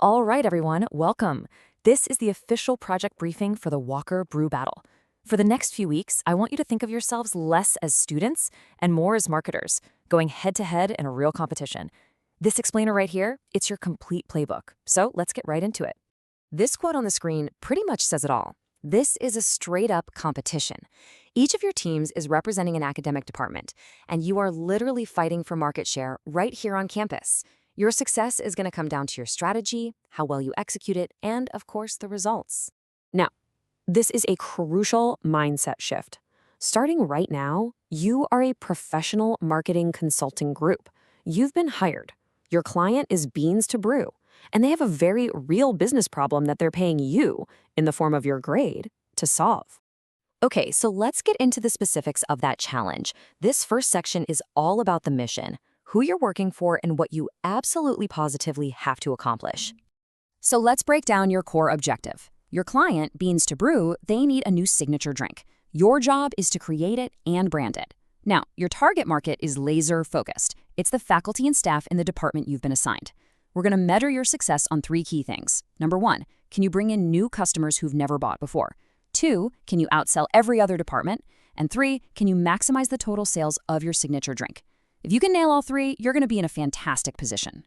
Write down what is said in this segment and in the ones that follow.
All right, everyone, welcome. This is the official project briefing for the Walker Brew Battle. For the next few weeks, I want you to think of yourselves less as students and more as marketers, going head-to-head in a real competition. This explainer right here, it's your complete playbook. So let's get right into it. This quote on the screen pretty much says it all. This is a straight-up competition. Each of your teams is representing an academic department, and you are literally fighting for market share right here on campus. Your success is going to come down to your strategy, how well you execute it, and, of course, the results. Now, this is a crucial mindset shift. Starting right now, you are a professional marketing consulting group. You've been hired. Your client is Beans to Brew, and they have a very real business problem that they're paying you, in the form of your grade, to solve. Okay, so let's get into the specifics of that challenge. This first section is all about the mission, who you're working for, and what you absolutely positively have to accomplish. So let's break down your core objective. Your client, Beans to Brew, they need a new signature drink. Your job is to create it and brand it. Now, your target market is laser-focused. It's the faculty and staff in the department you've been assigned. We're going to measure your success on 3 key things. Number 1, can you bring in new customers who've never bought before? 2, can you outsell every other department? And 3, can you maximize the total sales of your signature drink? If you can nail all 3, you're going to be in a fantastic position.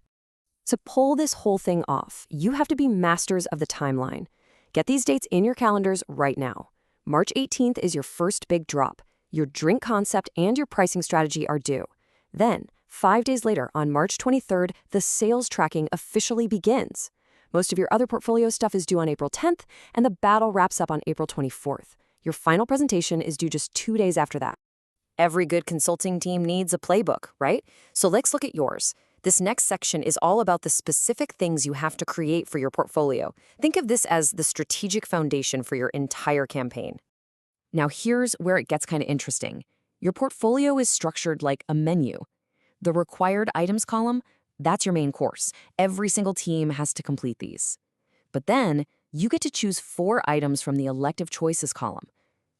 To pull this whole thing off, you have to be masters of the timeline. Get these dates in your calendars right now. March 18th is your first big drop. Your drink concept and your pricing strategy are due. Then, 5 days later, on March 23rd, the sales tracking officially begins. Most of your other portfolio stuff is due on April 10th, and the battle wraps up on April 24th. Your final presentation is due just 2 days after that. Every good consulting team needs a playbook, right? So let's look at yours. This next section is all about the specific things you have to create for your portfolio. Think of this as the strategic foundation for your entire campaign. Now here's where it gets kind of interesting. Your portfolio is structured like a menu. The required items column, that's your main course. Every single team has to complete these. But then, you get to choose 4 items from the elective choices column.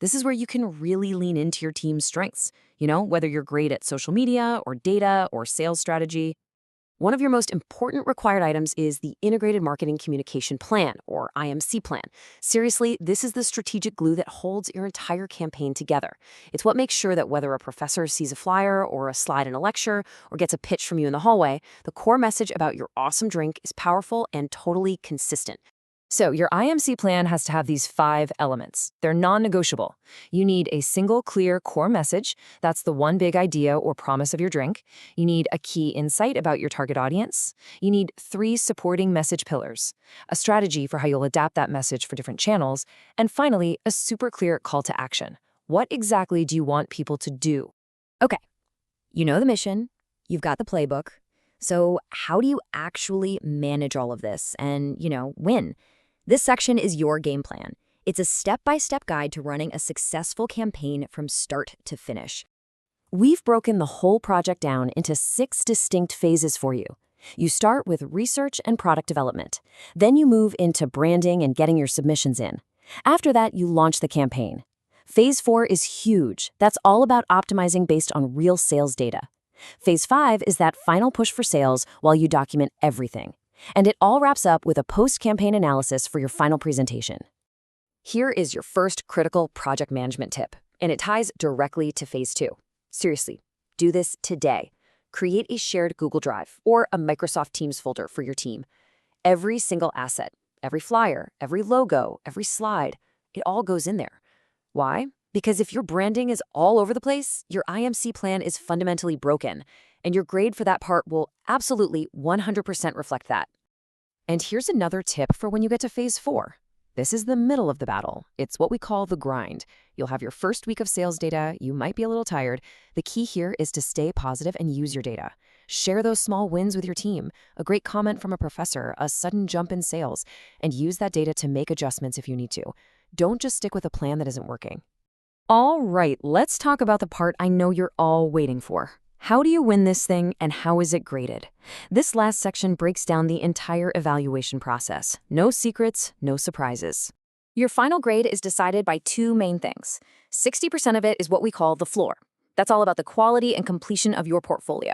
This is where you can really lean into your team's strengths, whether you're great at social media or data or sales strategy. One of your most important required items is the Integrated Marketing Communication Plan, or IMC plan. Seriously, this is the strategic glue that holds your entire campaign together. It's what makes sure that whether a professor sees a flyer or a slide in a lecture or gets a pitch from you in the hallway, the core message about your awesome drink is powerful and totally consistent. So your IMC plan has to have these 5 elements. They're non-negotiable. You need a single clear core message. That's the one big idea or promise of your drink. You need a key insight about your target audience. You need 3 supporting message pillars, a strategy for how you'll adapt that message for different channels, and finally, a super clear call to action. What exactly do you want people to do? Okay, you know the mission, you've got the playbook. So how do you actually manage all of this and, win? This section is your game plan. It's a step-by-step guide to running a successful campaign from start to finish. We've broken the whole project down into 6 distinct phases for you. You start with research and product development. Then you move into branding and getting your submissions in. After that, you launch the campaign. Phase 4 is huge. That's all about optimizing based on real sales data. Phase 5 is that final push for sales while you document everything. And it all wraps up with a post-campaign analysis for your final presentation. Here is your first critical project management tip, and it ties directly to Phase 2. Seriously, do this today. Create a shared Google Drive or a Microsoft Teams folder for your team. Every single asset, every flyer, every logo, every slide, it all goes in there. Why? Because if your branding is all over the place, your IMC plan is fundamentally broken, and your grade for that part will absolutely 100% reflect that. And here's another tip for when you get to Phase 4. This is the middle of the battle. It's what we call the grind. You'll have your first week of sales data. You might be a little tired. The key here is to stay positive and use your data. Share those small wins with your team, a great comment from a professor, a sudden jump in sales, and use that data to make adjustments if you need to. Don't just stick with a plan that isn't working. All right, let's talk about the part I know you're all waiting for. How do you win this thing, and how is it graded? This last section breaks down the entire evaluation process. No secrets, no surprises. Your final grade is decided by 2 main things. 60% of it is what we call the floor. That's all about the quality and completion of your portfolio.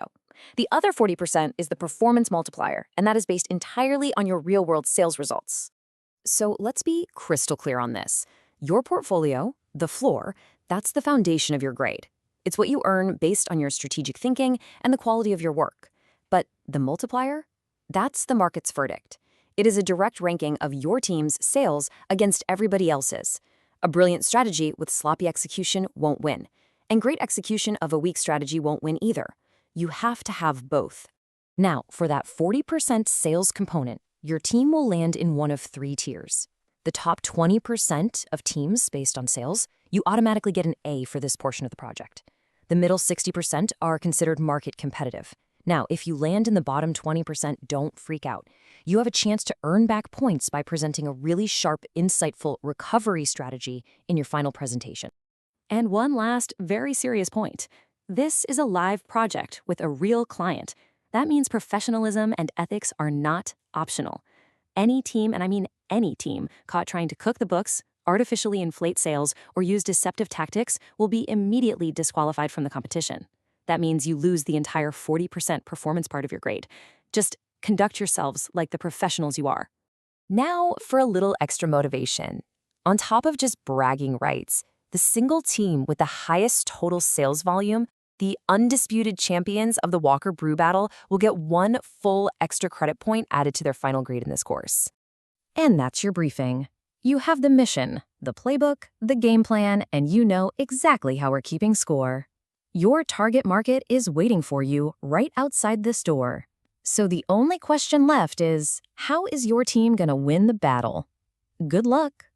The other 40% is the performance multiplier, and that is based entirely on your real-world sales results. So let's be crystal clear on this. Your portfolio, the floor, that's the foundation of your grade. It's what you earn based on your strategic thinking and the quality of your work. But the multiplier? That's the market's verdict. It is a direct ranking of your team's sales against everybody else's. A brilliant strategy with sloppy execution won't win. And great execution of a weak strategy won't win either. You have to have both. Now, for that 40% sales component, your team will land in one of 3 tiers. The top 20% of teams based on sales, you automatically get an A for this portion of the project. The middle 60% are considered market competitive. Now, if you land in the bottom 20%, don't freak out. You have a chance to earn back points by presenting a really sharp, insightful recovery strategy in your final presentation. And one last, very serious point. This is a live project with a real client. That means professionalism and ethics are not optional. Any team, and I mean any team, caught trying to cook the books, artificially inflate sales, or use deceptive tactics will be immediately disqualified from the competition. That means you lose the entire 40% performance part of your grade. Just conduct yourselves like the professionals you are. Now for a little extra motivation. On top of just bragging rights, the single team with the highest total sales volume, the undisputed champions of the Walker Brew Battle, will get 1 full extra credit point added to their final grade in this course. And that's your briefing. You have the mission, the playbook, the game plan, and you know exactly how we're keeping score. Your target market is waiting for you right outside this door. So the only question left is, how is your team gonna win the battle? Good luck!